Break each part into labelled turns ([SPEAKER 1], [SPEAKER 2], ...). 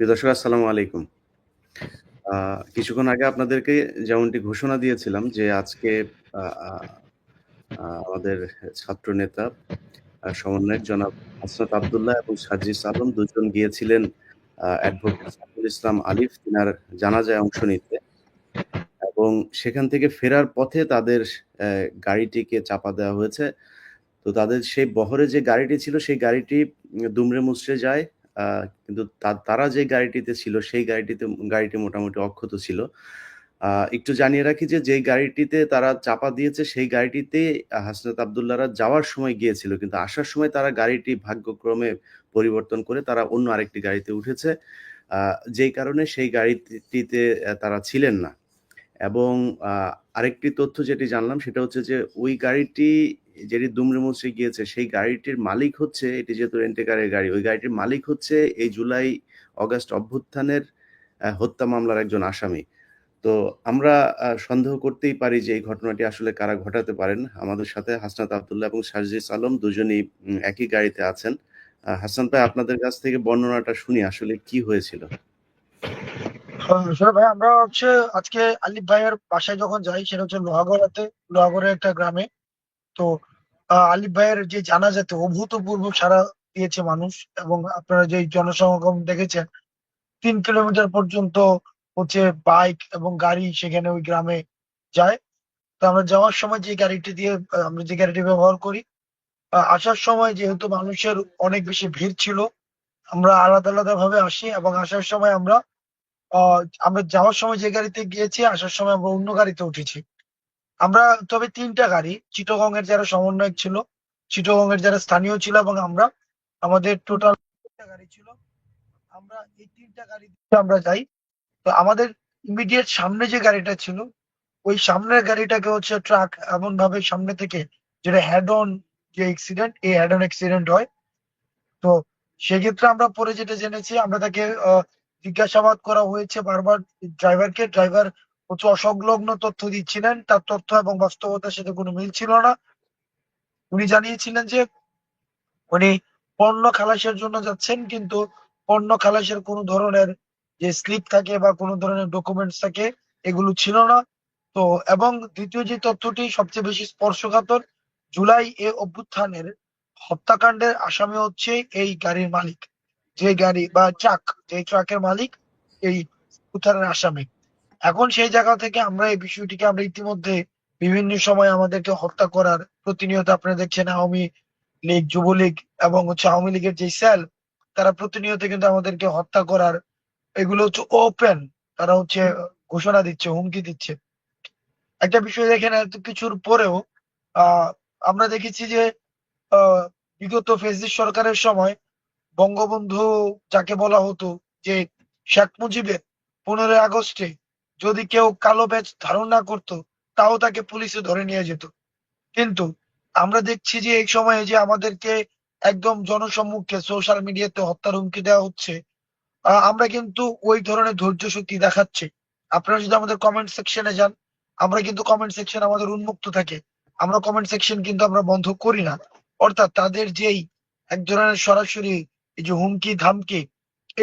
[SPEAKER 1] প্রিয় দর্শক আসসালামু আলাইকুম। কিছুক্ষণ আগে আপনাদেরকে যেমনটি ঘোষণা দিয়েছিলাম যে আজকে আ আ আ আমাদের ছাত্রনেতা সমন্বয়ক জনাব হাসনাত আব্দুল্লাহ এবং সার্জিস আলম ২ জন গিয়েছিলেন অ্যাডভোকেট সাইফুল ইসলাম আলিফ তিনার জানাজায় অংশ নিতে এবং সেখান থেকে ফেরার পথে তাদের অ্যা গাড়িটিকে চাপা দেওয়া হয়েছে। তো তাদের সেই বহরে যে গাড়িটি ছিল সেই গাড়িটি দুমড়ে মুচড়ে যায়। আ কিন্তু তারা যে গাড়িটিতে ছিল সেই গাড়িটি মোটামুটি অক্ষত ছিল। একটু জানিয়ে রাখি যে যেই গাড়িটিতে তারা চাপা দিয়েছে সেই গাড়িটিতে হাসনাত আব্দুল্লাহরা যাওয়ার সময় গিয়েছিল। কিন্তু আসার সময় তারা গাড়িটি ভাগ্যক্রমে পরিবর্তন করে তারা অন্য আরেকটি গাড়িতে উঠেছে। আ যেই কারণে সেই গাড়িটিতে তারা ছিলেন না। এবং আ আরেকটি তথ্য যেটি জানলাম সেটা হচ্ছে যে ওই গাড়িটি যেটি দুমড়ে মুচড়ে গিয়েছে সেই গাড়িটির মালিক হচ্ছে এটি যেহেতু রেন্ট এ কারের গাড়ি, ওই গাড়িটির মালিক হচ্ছে এই জুলাই অগাস্ট অভ্যুত্থানের হত্যা মামলার একজন আসামি। তো আমরা সন্দেহ করতেই পারি যে এই ঘটনাটি আসলে কারা ঘটাতে পারেন। আমাদের সাথে হাসনাত আব্দুল্লাহ এবং সার্জিস আলম দুজনেই একই গাড়িতে আছেন। হাসান ভাই আপনাদের কাছ থেকে বর্ণনাটা শুনি আসলে কি হয়েছিল?
[SPEAKER 2] আসলে ভাই আমরা আজকে আলিফ ভাইয়ের বাসায় যখন যাই সেটা হচ্ছে লোহাগড়ার একটা গ্রামে। তো আলিফ ভাইয়ের যে জানাজাতে অভূতপূর্ব সাড়া দিয়েছে মানুষ। এবং আপনারা যে জনসমাগম দেখেছেন, 3 কিলোমিটার পর্যন্ত বাইক এবং গাড়ি সেখানে ওই গ্রামে যায়। তো আমরা যাওয়ার সময় যে গাড়িটি দিয়ে আমরা যে গাড়িটি ব্যবহার করি, আসার সময় যেহেতু মানুষের অনেক বেশি ভিড় ছিল, আমরা আলাদা আলাদা ভাবে আসি এবং আসার সময় আমরা যাওয়ার সময় যে গাড়িতে গিয়েছি, আসার সময় আমরা অন্য গাড়িতে উঠেছি। আমরা তবে ৩টা গাড়ি, চিটাগং এর যারা সমন্বয়ক ছিল, চিটাগং এর যারা স্থানীয় ছিল এবং আমাদের টোটাল ৩টা গাড়ি ছিল। আমরা এই ৩টা গাড়ি দিয়ে আমরা যাই। তো আমাদের ইমিডিয়েট সামনে যে গাড়িটা ছিল, ওই সামনের গাড়িটাকে ট্রাক এমন ভাবে সামনে থেকে, যেটা হেড অন, যে অ্যাক্সিডেন্ট, এই হেড অন অ্যাক্সিডেন্ট হয়। তো সেক্ষেত্রে আমরা পরে যেটা জেনেছি, আমরা তাকে জিজ্ঞাসাবাদ করা হয়েছে বারবার। ড্রাইভার অসংলগ্ন তথ্য দিচ্ছিলেন, তার তথ্য এবং বাস্তবতার সাথে কোনো মিল ছিল না। উনি জানিয়েছিলেন যে উনি পণ্য খালাসের জন্য যাচ্ছেন, কিন্তু পণ্য খালাসের কোনো ধরনের যে স্লিপ থাকে বা কোনো ধরনের ডকুমেন্টস থাকে, এগুলো ছিল না। তো এবং দ্বিতীয় যে তথ্যটি সবচেয়ে বেশি স্পর্শকাতর, জুলাই অভ্যুত্থানের হত্যাকাণ্ডের আসামি হচ্ছে এই গাড়ির মালিক, যে গাড়ি বা ট্রাক, যে ট্রাকের মালিক এই উত্থানের আসামি। এখন সেই জায়গা থেকে আমরা এই বিষয়টিকে আমরা ইতিমধ্যে বিভিন্ন সময় আমাদেরকে হত্যা করার, প্রতিনিয়ত আপনারা দেখছেন আওয়ামী লীগ, যুবলীগ এবং আওয়ামী লীগের যে সেল, তারা প্রতিনিয়ত কিন্তু আমাদেরকে হত্যা করার, এগুলো ওপেন, তারা ঘোষণা দিচ্ছে, হুমকি দিচ্ছে। একটা বিষয় দেখেন, এত কিছুর পরেও আহ আমরা দেখেছি যে আহ বিগত ফেসিস্ট সরকারের সময় বঙ্গবন্ধু যাকে বলা হতো, যে শেখ মুজিবের 15ই আগস্টে যদি কেউ কালো ব্যাজ ধারণ না করতো, তাও তাকে পুলিশে ধরে নিয়ে যেত। কিন্তু আমরা দেখছি যে এই সময়ে যে আমাদেরকে একদম জনসম্মুখে সোশ্যাল মিডিয়াতে হত্যার হুমকি দেওয়া হচ্ছে, আমরা কিন্তু ওই ধরনের ধৈর্য শক্তি দেখাচ্ছি। আপনারা যদি আমাদের কমেন্ট সেকশনে যান, আমরা কিন্তু কমেন্ট সেকশন আমাদের উন্মুক্ত থাকে। আমরা কমেন্ট সেকশন কিন্তু আমরা বন্ধ করি না। অর্থাৎ তাদের যেই এক ধরনের সরাসরি এই যে হুমকি ধামকি,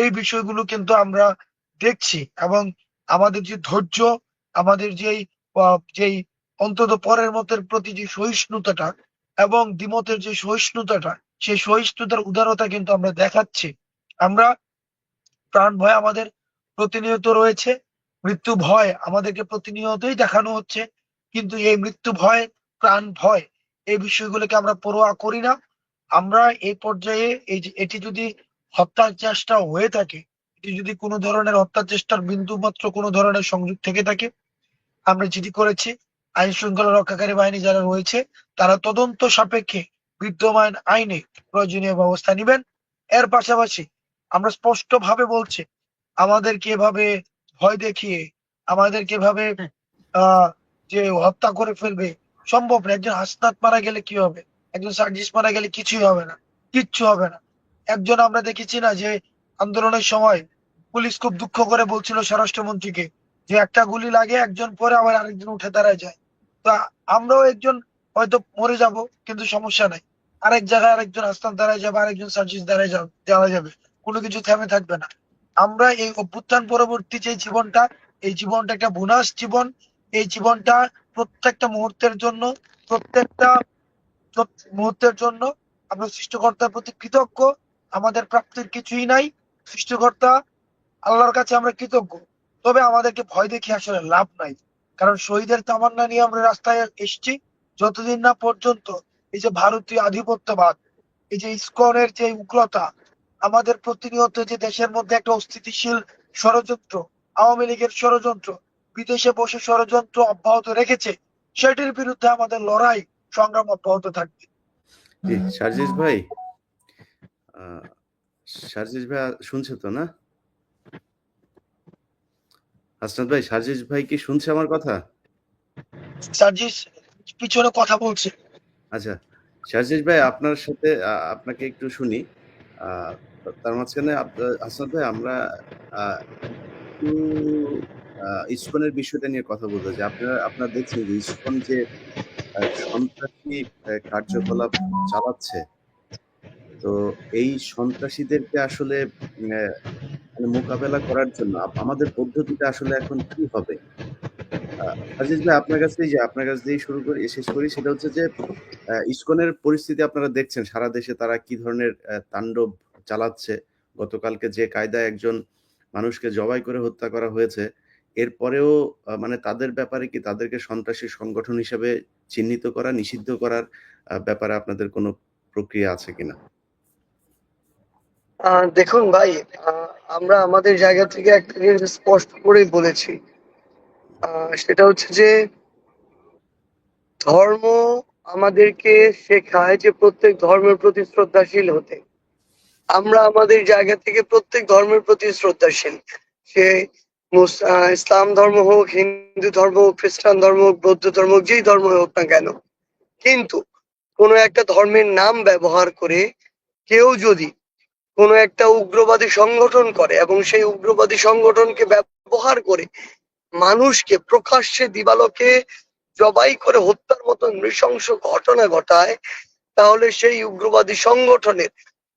[SPEAKER 2] এই বিষয়গুলো কিন্তু আমরা দেখছি। এবং আমাদের যে ধৈর্য, আমাদের যেই অন্তত পরের মতের প্রতি যে সহিষ্ণুতাটা এবং দ্বিমতের যে সহিষ্ণুতাটা, সেই সহিষ্ণুতার উদারতা কিন্তু আমরা দেখাচ্ছি। আমরা প্রাণ ভয় আমাদের প্রতিনিয়ত রয়েছে, মৃত্যু ভয় আমাদেরকে প্রতিনিয়তই দেখানো হচ্ছে। কিন্তু এই মৃত্যু ভয়, প্রাণ ভয়, এই বিষয়গুলোকে আমরা পরোয়া করি না। আমরা এই পর্যায়ে এই যে এটি যদি হত্যার চেষ্টা হয়ে থাকে, এটি যদি কোনো ধরনের হত্যার চেষ্টার বিন্দু মাত্র কোনো ধরনের সংযোগ থেকে থাকে, আমরা যেটি করেছি, আইন শৃঙ্খলা রক্ষাকারী বাহিনী যারা রয়েছে, তারা তদন্ত সাপেক্ষে বিদ্যমান আইনে প্রয়োজনীয় ব্যবস্থা নিবেন। এর পাশাপাশি আমরা স্পষ্ট ভাবে বলছি, আমাদেরকে এভাবে ভয় দেখিয়ে, আমাদেরকে এভাবে আহ যে হত্যা করে ফেলবে, সম্ভব না। একজন হাসনাত মারা গেলে কি হবে? একজন সার্জিস মারা গেলে কিছুই হবে না, কিচ্ছু হবে না। একজন আমরা দেখেছি না যে আন্দোলনের সময় পুলিশ খুব দুঃখ করে বলছিল স্বরাষ্ট্রমন্ত্রীকে যে একটা গুলি লাগে, একজন পরে আবার আরেকজন উঠে দাঁড়ায় যায়। তো আমরাও একজন হয়তো মরে যাব, কিন্তু সমস্যা নাই, আরেক জায়গায় আরেকজন হাসনাত দাঁড়ায় যাবে, আরেকজন সার্জিস দাঁড়ায় যাবে, কোনো কিছু থেমে থাকবে না। আমরা এই অভ্যুত্থান পরবর্তী যে জীবনটা, এই জীবনটা একটা বোনাস জীবন। এই জীবনটা প্রত্যেকটা মুহূর্তের জন্য, প্রত্যেকটা মুহূর্তের জন্য আমরা সৃষ্টিকর্তার প্রতি কৃতজ্ঞ। আমাদের প্রাপ্তির কিছুই নাই। সৃষ্টিকর্তা আল্লাহর কাছে আমরা কৃতজ্ঞ। তবে আমাদেরকে ভয় দেখিয়ে আসলে লাভ নাই। কারণ শহীদের তামান্না নিয়ে আমরা রাস্তায় এসেছি। যতদিন না পর্যন্ত এই যে ভারতীয় আধিপত্যবাদ, এই যে ইসকনের যে উগ্রতা, আমাদের প্রতিনিয়ত যে দেশের মধ্যে একটা অস্থিতিশীল ষড়যন্ত্র, আওয়ামী লীগের ষড়যন্ত্র, বিদেশে বসে ষড়যন্ত্র অব্যাহত রেখেছে, সেটির বিরুদ্ধে আমাদের লড়াই সংগ্রাম অব্যাহত থাকবে।
[SPEAKER 1] জি, সার্জিস ভাই, সার্জিস ভাই শুনছে তো না? হাসনাত ভাই, সার্জিস ভাই কি শুনছে আমার কথা?
[SPEAKER 2] সার্জিস পিছনে কথা বলছে।
[SPEAKER 1] আচ্ছা, সার্জিস ভাই, আপনার সাথে আপনাকে একটু শুনি। তার মাঝখানে হাসনাত ভাই, আমরা একটু ইসকনের বিষয়টা নিয়ে কথা বলতে চাই। আপনারা দেখছেন যে ইসকন যে সন্ত্রাসী কার্যকলাপ চালাচ্ছে, তো এই সন্ত্রাসীদেরকে আসলে মানে মোকাবেলা করার জন্য আমাদের পদ্ধতিটা আসলে এখন কি হবে? আজিজ ভাই, আপনার কাছ দিয়েই শুরু করি, শেষ করি। সেটা হচ্ছে যে ইসকনের পরিস্থিতি আপনারা দেখছেন সারা দেশে তারা কি ধরনের তাণ্ডব চালাচ্ছে। গতকালকে যে কায়দায় একজন মানুষকে জবাই করে হত্যা করা হয়েছে, এরপরেও মানে তাদের ব্যাপারে কি তাদেরকে সন্ত্রাসী সংগঠন হিসেবে চিহ্নিত করা, নিষিদ্ধ করার ব্যাপারে আপনাদের কোনো প্রক্রিয়া আছে কিনা?
[SPEAKER 3] দেখুন ভাই, আমরা আমাদের জায়গা থেকে একটা জিনিস স্পষ্ট করেই বলেছি। সেটা হচ্ছে যে ধর্ম আমাদেরকে শেখায় যে প্রত্যেক ধর্মের প্রতি শ্রদ্ধাশীল হতে। আমরা আমাদের জায়গা থেকে প্রত্যেক ধর্মের প্রতি শ্রদ্ধাশীল। সে ইসলাম ধর্ম হোক, হিন্দু ধর্ম হোক, খ্রিস্টান ধর্ম হোক, বৌদ্ধ ধর্ম হোক, যেই ধর্ম হোক না কেন। কিন্তু কোনো একটা ধর্মের নাম ব্যবহার করে কেউ যদি কোনো একটা উগ্রবাদী সংগঠন করে এবং সেই উগ্রবাদী সংগঠনকে ব্যবহার করে মানুষকে প্রকাশ্যে দিবালোকে জবাই করে হত্যার মতো নৃশংস ঘটনা ঘটায়, তাহলে সেই উগ্রবাদী সংগঠনের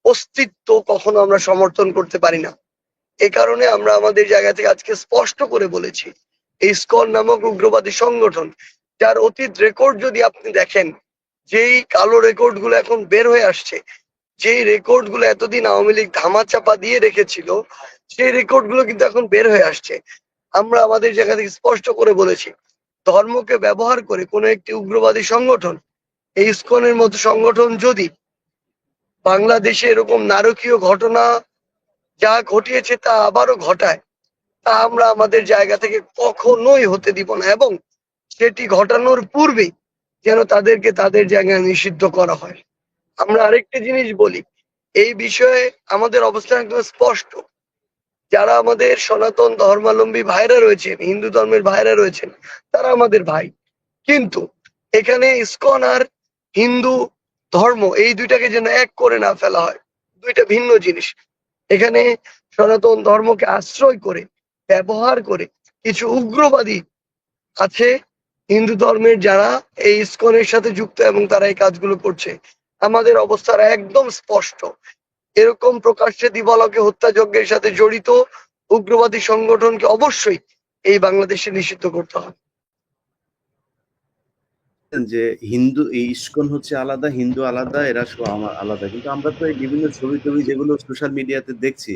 [SPEAKER 3] অস্তিত্ব কখনো আমরা সমর্থন করতে পারি না। এ কারণে আমরা আমাদের জায়গা থেকে আজকে স্পষ্ট করে বলেছি, এই ইসকন নামক উগ্রবাদী সংগঠন, যার অতীত রেকর্ড যদি আপনি দেখেন, যেই কালো রেকর্ড গুলো এখন বের হয়ে আসছে, যেই রেকর্ড গুলো এতদিন আওয়ামী লীগ ধামাচাপা দিয়ে রেখেছিল, সেই রেকর্ড গুলো কিন্তু এখন বের হয়ে আসছে। আমরা আমাদের জায়গা থেকে স্পষ্ট করে বলেছি, ধর্মকে ব্যবহার করে কোনো একটি উগ্রবাদী সংগঠন, এই ইসকনের মতো সংগঠন যদি বাংলাদেশে এরকম নারকীয় ঘটনা যা ঘটিয়েছে তা আবারও ঘটায়, তা আমরা আমাদের জায়গা থেকে কখনোই হতে দিব না, এবং সেটি ঘটানোর পূর্বেই যেন তাদেরকে তাদের জায়গায় নিষিদ্ধ করা হয়। আমরা আরেকটি জিনিস বলি, এই বিষয়ে আমাদের অবস্থান একদম স্পষ্ট। যারা আমাদের সনাতন ধর্মাবলম্বী ভাইরা রয়েছেন, হিন্দু ধর্মের ভাইরা রয়েছেন, তারা আমাদের ভাই। কিন্তু এখানে ইসকন আর হিন্দু ধর্ম এই দুইটাকে যেন এক করে না ফেলা হয়, দুইটা ভিন্ন জিনিস। এখানে সনাতন ধর্মকে আশ্রয় করে, ব্যবহার করে কিছু উগ্রবাদী আছে হিন্দু ধর্মের, যারা এই ইসকনের সাথে যুক্ত এবং তারা এই কাজগুলো করছে। আমাদের অবস্থার একদম স্পষ্ট, এরকম প্রকাশ্যে দিবালোকে হত্যাযজ্ঞের সাথে জড়িত উগ্রবাদী সংগঠনকে অবশ্যই এই বাংলাদেশে নিষিদ্ধ করতে হবে।
[SPEAKER 1] যে হিন্দু, এই ইসকন হচ্ছে আলাদা, হিন্দু আলাদা, এরা সব আমার আলাদা। কিন্তু আমরা তো এই বিভিন্ন ছবি যেগুলো সোশ্যাল মিডিয়াতে দেখছি,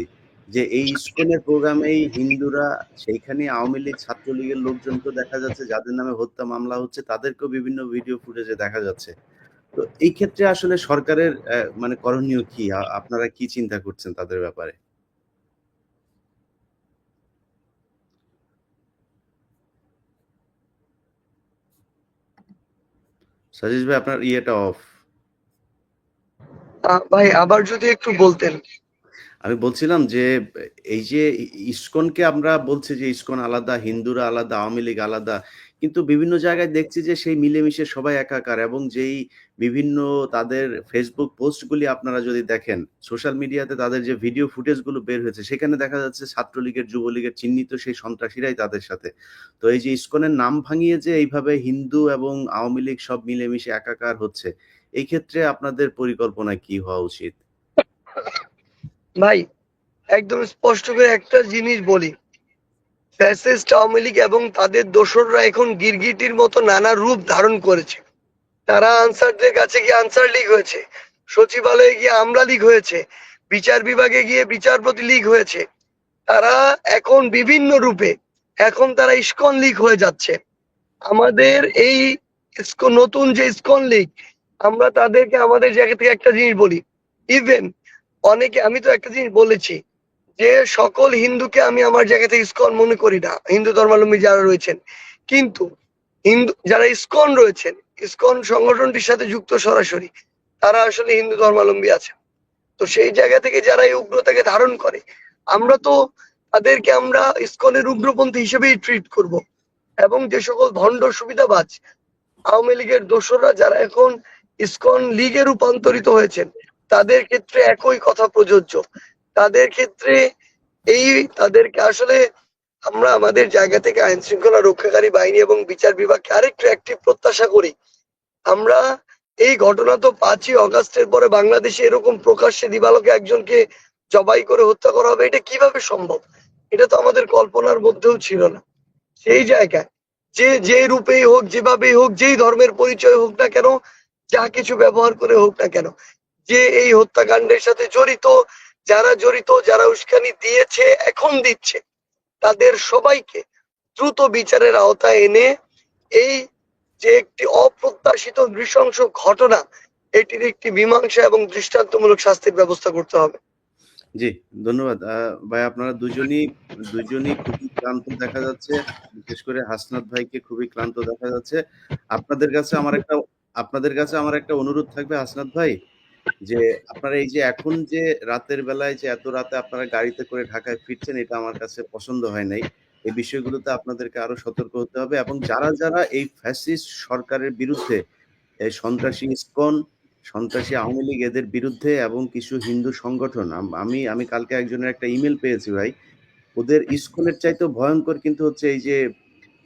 [SPEAKER 1] যে এই ইসকনের প্রোগ্রামেই হিন্দুরা, সেইখানে আওয়ামী লীগ ছাত্রলীগের লোকজনকেও দেখা যাচ্ছে, যাদের নামে হত্যা মামলা হচ্ছে তাদেরকেও বিভিন্ন ভিডিও ফুটেজে দেখা যাচ্ছে। তো এই ক্ষেত্রে আসলে সরকারের মানে করণীয় কি? আপনারা কি চিন্তা করছেন তাদের ব্যাপারে? সাজিস ভাই, আপনার ইয়েটা অফ।
[SPEAKER 3] ভাই আবার যদি একটু বলতেন।
[SPEAKER 1] আমি বলছিলাম যে এই যে ইসকনকে আমরা বলছি যে ইসকন আলাদা, হিন্দুরা আলাদা, আওয়ামী লীগ আলাদা, কিন্তু বিভিন্ন জায়গায় দেখছি যে সেই মিলেমিশে সবাই একাকার। এবং যেই বিভিন্ন তাদের ফেসবুক পোস্টগুলি আপনারা যদি দেখেন, সোশ্যাল মিডিয়াতে তাদের যে ভিডিও ফুটেজগুলো বের হয়েছে, সেখানে দেখা যাচ্ছে ছাত্রলীগের, যুবলীগের চিহ্নিত সেই সন্ত্রাসীরাই তাদের সাথে। তো এই যে ইসকনের নাম ভাঙিয়ে যে এইভাবে হিন্দু এবং আওয়ামী লীগ সব মিলেমিশে একাকার হচ্ছে, এই ক্ষেত্রে আপনাদের পরিকল্পনা কি হওয়া উচিত?
[SPEAKER 3] ভাই একদম স্পষ্ট করে একটা জিনিস বলি, ফ্যাসিস্ট আওয়ামী লীগ এবং তাদের দোসররা এখন গিরগিটির মতো নানা রূপ ধারণ করেছে। তারা আনসারদের কাছে গিয়ে আনসার লীগ হয়েছে, সচিবালয়ে গিয়ে আমলা লীগ হয়েছে, বিচার বিভাগে গিয়ে বিচারপতি লীগ হয়েছে। তারা এখন বিভিন্ন রূপে, এখন তারা ইস্কন লীগ হয়ে যাচ্ছে। আমাদের এই নতুন যে ইস্কন লীগ, আমরা তাদেরকে আমাদের জায়গা থেকে একটা জিনিস বলি। ইভেন অনেকে, আমি তো একটা জিনিস বলেছি যে সকল হিন্দুকে আমি আমার জায়গা থেকে ইস্কন মনে করি না, হিন্দু ধর্মাবলম্বী যারা রয়েছেন। কিন্তু হিন্দু যারা ইস্কন রয়েছেন, ইস্কন সংগঠনটির সাথে যুক্ত সরাসরি, তারা আসলে হিন্দু ধর্মাবলম্বী আছে। তো সেই জায়গা থেকে যারা এই উগ্রতাকে ধারণ করে, আমরা তো তাদেরকে আমরা ইস্কনের উগ্রপন্থী হিসেবেই ট্রিট করব। এবং যে সকল ভণ্ড সুবিধাবাজ আওয়ামী লীগের দোসররা যারা এখন ইস্কন লীগে রূপান্তরিত হয়েছেন, তাদের ক্ষেত্রে একই কথা প্রযোজ্য। তাদের ক্ষেত্রে তাদেরকে আসলে আমরা আমাদের জায়গা থেকে আইন শৃঙ্খলা রক্ষাকারী বাহিনী এবং বিচার বিভাগকে আরেকটু অ্যাক্টিভ প্রত্যাশা করি। আমরা এই ঘটনা তো 5ই অগাস্টের পরে বাংলাদেশে এরকম প্রকাশ্যে দিবালোকে একজনকে জবাই করে হত্যা করা হবে, এটা কিভাবে সম্ভব? এটা তো আমাদের কল্পনার মধ্যেও ছিল না। সেই জায়গায় যে রূপেই হোক, যেভাবেই হোক, যেই ধর্মের পরিচয় হোক না কেন, যা কিছু ব্যবহার করে হোক না কেন, যে এই হত্যাকাণ্ডের সাথে জড়িত, যারা উস্কানি দিয়েছে, এখন দিচ্ছে, তাদের সবাইকে দ্রুত বিচারের আওতায় এনে এই যে একটি অপ্রত্যাশিত নৃশংস ঘটনা, এটির একটি মীমাংসা এবং দৃষ্টান্তমূলক শাস্তির ব্যবস্থা করতে হবে।
[SPEAKER 1] জি, ধন্যবাদ। ভাই আপনারা দুজনই খুবই ক্লান্ত দেখা যাচ্ছে। বিশেষ করে হাসনাত ভাইকে খুবই ক্লান্ত দেখা যাচ্ছে। আপনাদের কাছে আমার একটা অনুরোধ থাকবে হাসনাত ভাই, যে আপনারা এই যে এখন যে রাতের বেলায় যে এত রাতে আপনারা গাড়িতে করে ঢাকায় ফিরছেন, এটা আমার কাছে পছন্দ হয় নাই। এই বিষয়গুলোতে আপনাদেরকে আরো সতর্ক হতে হবে এবং যারা এই ফ্যাসিস্ট সরকারের বিরুদ্ধে, এই সন্ত্রাসী ইসকন, সন্ত্রাসী আওয়ামী লীগ, এদের বিরুদ্ধে এবং কিছু হিন্দু সংগঠন, আমি কালকে একজনের একটা ইমেল পেয়েছি ভাই, ওদের ইসকনের চাইতেও ভয়ঙ্কর কিন্তু হচ্ছে এই যে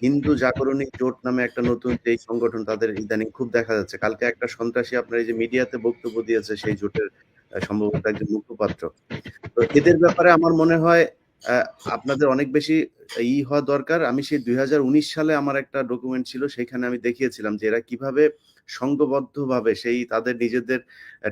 [SPEAKER 1] হিন্দু জাগরণী জোট নামে একটা নতুন যে সংগঠন, তাদের ইদানিং খুব দেখা যাচ্ছে। কালকে একটা সন্ত্রাসী আপনার এই যে মিডিয়াতে বক্তব্য দিয়েছে সেই জোটের সম্ভবত একজন মুখপাত্র। তো এদের ব্যাপারে আমার মনে হয় আহ, আপনাদের অনেক বেশি হওয়া দরকার। আমি সেই 2019 সালে আমার একটা ডকুমেন্ট ছিল, সেখানে আমি দেখিয়েছিলাম যে এরা কিভাবে সংঘবদ্ধভাবে সেই তাদের নিজেদের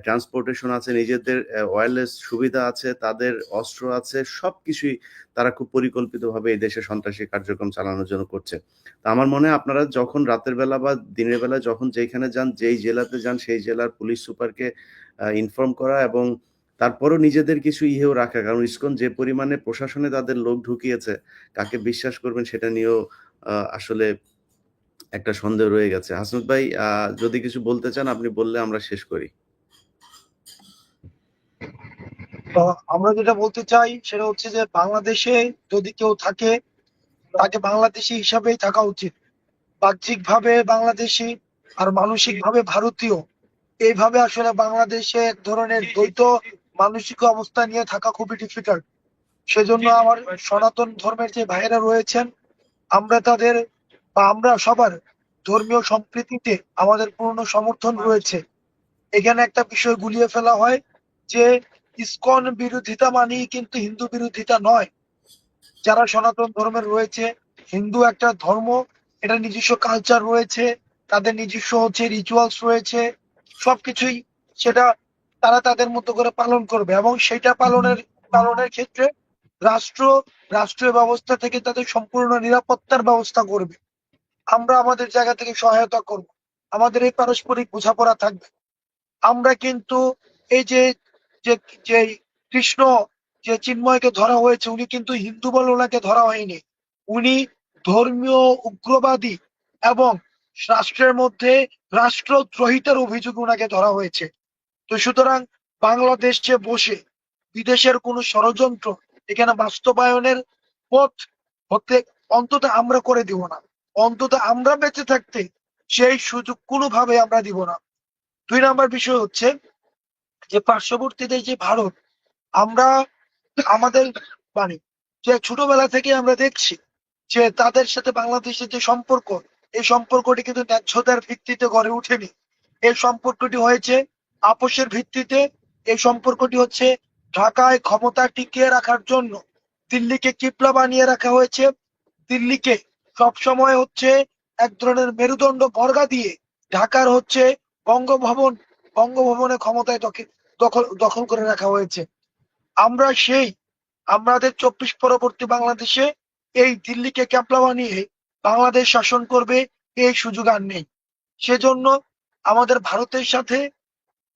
[SPEAKER 1] ট্রান্সপোর্টেশন আছে, নিজেদের ওয়্যারলেস সুবিধা আছে, তাদের অস্ত্র আছে, সবকিছুই তারা খুব পরিকল্পিতভাবে এই দেশে সন্ত্রাসী কার্যক্রম চালানোর জন্য করছে। তো আমার মনে হয় আপনারা যখন রাতের বেলা বা দিনের বেলা যখন যেখানে যান, যেই জেলাতে যান, সেই জেলার পুলিশ সুপারকে ইনফর্ম করা এবং তারপরও নিজেদের কিছু ইহেও রাখা। কারণ ইসকন যে পরিমাণে প্রশাসনে তাদের লোক ঢুকিয়েছে, কাকে বিশ্বাস করবেন সেটা নিয়েও আসলে একটা সন্দেহ রয়ে গেছে। হাসনাত ভাই, যদি কিছু বলতে চান আপনি বললে আমরা শেষ করি।
[SPEAKER 2] তো আমরা যেটা বলতে চাই সেটা হচ্ছে যে বাংলাদেশে যদি কেউ থাকে, তাকে বাংলাদেশি হিসাবেই থাকা উচিত। বাহ্যিক ভাবে বাংলাদেশি আর মানসিক ভাবে ভারতীয়, এইভাবে আসলে বাংলাদেশে এক ধরনের দ্বৈত মানসিক অবস্থা নিয়ে থাকা খুবই ডিফিকাল্ট। সেজন্য আমার সনাতন ধর্মের যে ভাইয়েরা রয়েছেন, আমরা তাদের বা আমরা সবার ধর্মীয় সম্প্রীতিতে আমাদের পূর্ণ সমর্থন রয়েছে। এখানে একটা বিষয় গুলিয়ে ফেলা হয় যে ইসকন বিরোধিতা মানেই কিন্তু হিন্দু বিরোধিতা নয়। যারা সনাতন ধর্মের রয়েছে, হিন্দু একটা ধর্ম, এটা নিজস্ব কালচার রয়েছে, তাদের নিজস্ব হচ্ছে রিচুয়ালস রয়েছে, সবকিছুই সেটা তারা তাদের মতো করে পালন করবে এবং সেটা পালনের ক্ষেত্রে রাষ্ট্র রাষ্ট্রীয় ব্যবস্থা থেকে তাদের সম্পূর্ণ নিরাপত্তার ব্যবস্থা করবে। আমরা আমাদের জায়গা থেকে সহায়তা করব, আমাদের এই পারস্পরিক বোঝাপড়া থাকবে। আমরা কিন্তু এই যে যে যে কৃষ্ণ, যে চিন্ময়কে ধরা হয়েছে, উনি কিন্তু হিন্দু বলে ওনাকে ধরা হয়নি। উনি ধর্মীয় উগ্রবাদী এবং রাষ্ট্রের মধ্যে রাষ্ট্রদ্রোহিতার অভিযোগে ওনাকে ধরা হয়েছে। তো সুতরাং বাংলাদেশে বসে বিদেশের কোনো ষড়যন্ত্র এখানে বাস্তবায়নের পথ হতে অন্তত আমরা করে দিব না। অন্তত আমরা বেঁচে থাকতে সেই সুযোগ কোনোভাবে আমরা দিব না। 2 নাম্বার বিষয় হচ্ছে যে পার্শ্ববর্তী দেশ যে ভারত, আমরা আমাদের মানে যে ছোটবেলা থেকে আমরা দেখছি যে তাদের সাথে বাংলাদেশের যে সম্পর্ক, এই সম্পর্কটি কিন্তু ন্যায্যতার ভিত্তিতে গড়ে ওঠেনি। এই সম্পর্কটি হয়েছে আপোষের ভিত্তিতে। এই সম্পর্কটি হচ্ছে ঢাকায় ক্ষমতা টিকিয়ে রাখার জন্য দিল্লিকে কিবলা বানিয়ে রাখা হয়েছে। দিল্লিকে সবসময় হচ্ছে এক ধরনের মেরুদণ্ড বর্গা দিয়ে ঢাকার হচ্ছে বঙ্গভবন বঙ্গভবনে ক্ষমতায় দখল দখল করে রাখা হয়েছে। আমরা সেই আমাদের ২৪ পরবর্তী বাংলাদেশে এই দিল্লিকে ক্যাপলা বানিয়ে বাংলাদেশ শাসন করবে এই সুযোগ আর নেই। সেজন্য আমাদের ভারতের সাথে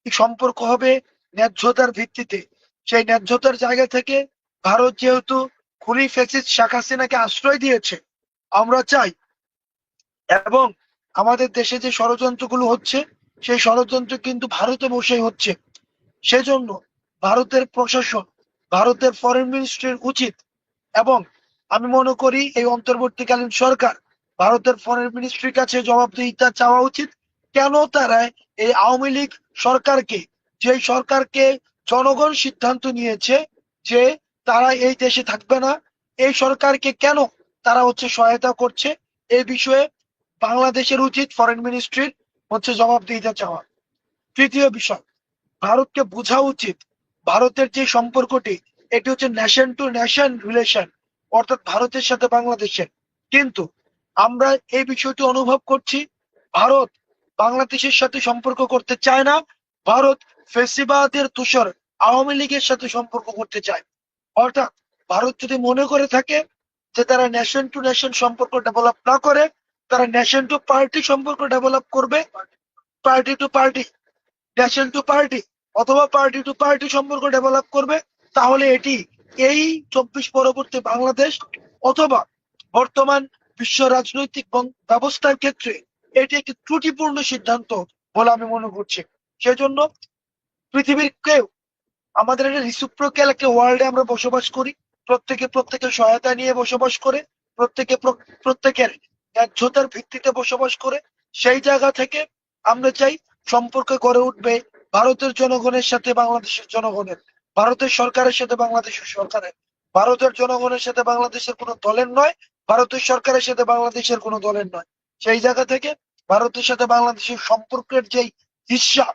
[SPEAKER 2] সম্পর্ক হবে ন্যায্যতার ভিত্তিতে। সেই ন্যায্যতার জায়গা থেকে ভারত যেহেতু খুনি ফ্যাসিস্ট শেখ হাসিনাকে আশ্রয় দিয়েছে, আমরা চাই এবং আমাদের দেশে যে ষড়যন্ত্রগুলো হচ্ছে সেই ষড়যন্ত্র কিন্তু ভারতে বসেই হচ্ছে। সেজন্য ভারতের প্রশাসন, ভারতের ফরেন মিনিস্ট্রির উচিত, এবং আমি মনে করি এই অন্তর্বর্তীকালীন সরকার ভারতের ফরেন মিনিস্ট্রির কাছে জবাবদিহিতা চাওয়া উচিত। কেন তারা এই আওয়ামী লীগ সরকারকে, যে সরকারকে জনগণ সিদ্ধান্ত নিয়েছে যে তারা এই দেশে থাকবে না, এই সরকারকে কেন তারা হচ্ছে সহায়তা করছে, এই বিষয়ে বাংলাদেশের উচিত ফরেন মিনিস্ট্রির হচ্ছে জবাবদিহিতা চাওয়া। তৃতীয় বিষয়, ভারতকে বোঝা উচিত ভারতের যে সম্পর্কটি এটি হচ্ছে নেশন টু নেশন রিলেশন, অর্থাৎ ভারতের সাথে বাংলাদেশের। কিন্তু আমরা এই বিষয়টি অনুভব করছি ভারত বাংলাদেশের সাথে সম্পর্ক করতে চায় না, ভারত ফেসিবাদের তুষর আওয়ামী লীগের সাথে সম্পর্ক করতে চায়। অর্থাৎ ভারত যদি মনে করে থাকে যে তারা নেশন টু নেশন সম্পর্ক ডেভেলপ না করে তারা নেশন টু পার্টি সম্পর্ক ডেভেলপ করবে, party to party, nation to party অথবা পার্টি টু পার্টি সম্পর্ক ডেভেলপ করবে, তাহলে এটি এই ২৪ পরবর্তী বাংলাদেশ অথবা বর্তমান বিশ্ব রাজনৈতিক ব্যবস্থার ক্ষেত্রে এটি একটি ত্রুটিপূর্ণ সিদ্ধান্ত বলে আমি মনে করছি। সেজন্য পৃথিবীর কেউ, আমাদের একটা রিসিপ্রোক্যাল একটা ওয়ার্ল্ডে আমরা বসবাস করি, প্রত্যেকে প্রত্যেকের সহায়তা নিয়ে বসবাস করে, প্রত্যেকে প্রত্যেকের ন্যায্যতার ভিত্তিতে বসবাস করে। সেই জায়গা থেকে আমরা চাই সম্পর্ক গড়ে উঠবে ভারতের জনগণের সাথে বাংলাদেশের জনগণের, ভারতের সরকারের সাথে বাংলাদেশের সরকারের, ভারতের জনগণের সাথে বাংলাদেশের কোনো দলের নয়, ভারতের সরকারের সাথে বাংলাদেশের কোনো দলের নয়। সেই জায়গা থেকে ভারতের সাথে বাংলাদেশের সম্পর্কের যেই হিস্সা,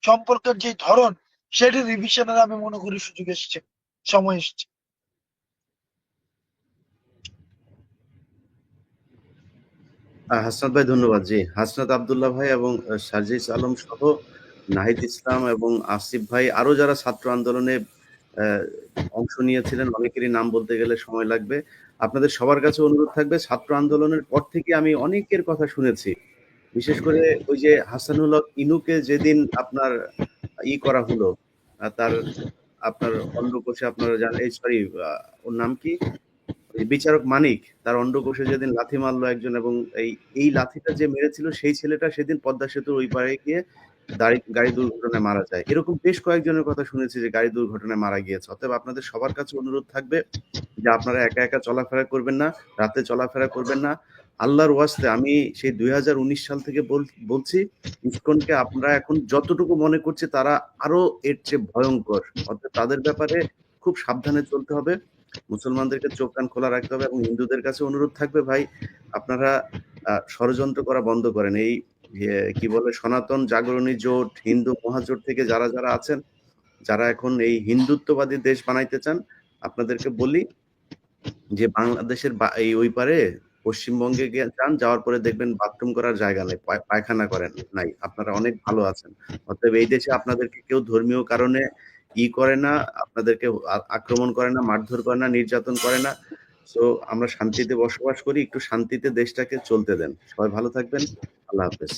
[SPEAKER 2] সম্পর্কের যে ধরন, সেটি রিভিশনের আমি মনে করি সুযোগ এসছে, সময় এসছে।
[SPEAKER 1] হাসনাত ভাই ধন্যবাদ। জি, হাসনাত আব্দুল্লাহ ভাই এবং সার্জিস আলম সহ নাহিদ ইসলাম এবং আসিফ ভাই আরো যারা ছাত্র আন্দোলনে অংশ নিয়েছিলেন, অনেকেরই নাম বলতে গেলে সময় লাগবে। আপনাদের সবার কাছে অনুরোধ থাকবে, ছাত্র আন্দোলনের পর থেকে আমি অনেকের কথা শুনেছি, বিশেষ করে ওই যে হাসানুল হক ইনুকে যেদিন আপনার করা হলো, তার আপনার অন্ডকোষে আপনারা জানেন, এই সরি ওর নাম কি, বিচারক মানিক, তার অন্ডকোষে যেদিন লাথি মারলো একজন, এবং এই লাথিটা যে মেরেছিল সেই ছেলেটা সেদিন পদ্মা সেতুর ওই পারে গিয়ে গাড়ি দুর্ঘটনায় মারা যায়। এরকম বেশ কয়েকজনের কথা শুনেছি যে গাড়ি দুর্ঘটনায় মারা গিয়েছে। অতএব আপনাদের সবার কাছে অনুরোধ থাকবে যে আপনারা একা একা চলাফেরা করবেন না, রাতে চলাফেরা করবেন না। আল্লাহর ওয়াস্তে আমি সেই 2019 সাল থেকে বলছি, ইসকনকে আপনারা এখন যতটুকু মনে করছে তারা আরো এর চেয়ে ভয়ঙ্কর। অর্থাৎ তাদের ব্যাপারে খুব সাবধানে চলতে হবে, মুসলমানদেরকে চোখ কান খোলা রাখতে হবে, এবং হিন্দুদের কাছে অনুরোধ থাকবে ভাই আপনারা ষড়যন্ত্র করা বন্ধ করেন। এই কি বলে সনাতন জাগরণী জোট, হিন্দু মহাজোট থেকে যারা যারা আছেন, যারা এখন এই হিন্দুত্ববাদী দেশ বানাইতে চান, আপনাদেরকে বলি যে বাংলাদেশের এই ওই পারে পশ্চিমবঙ্গে যান, যাওয়ার পরে দেখবেন বাথরুম করার জায়গা নেই, পায়খানা করেন নাই, আপনারা অনেক ভালো আছেন। অতএব এই দেশে আপনাদেরকে কেউ ধর্মীয় কারণে করে না, আপনাদেরকে আক্রমণ করে না, মারধর করে না, নির্যাতন করে না। সো আমরা শান্তিতে বসবাস করি, একটু শান্তিতে দেশটাকে চলতে দেন। সবাই ভালো থাকবেন। আল্লাহ হাফেজ।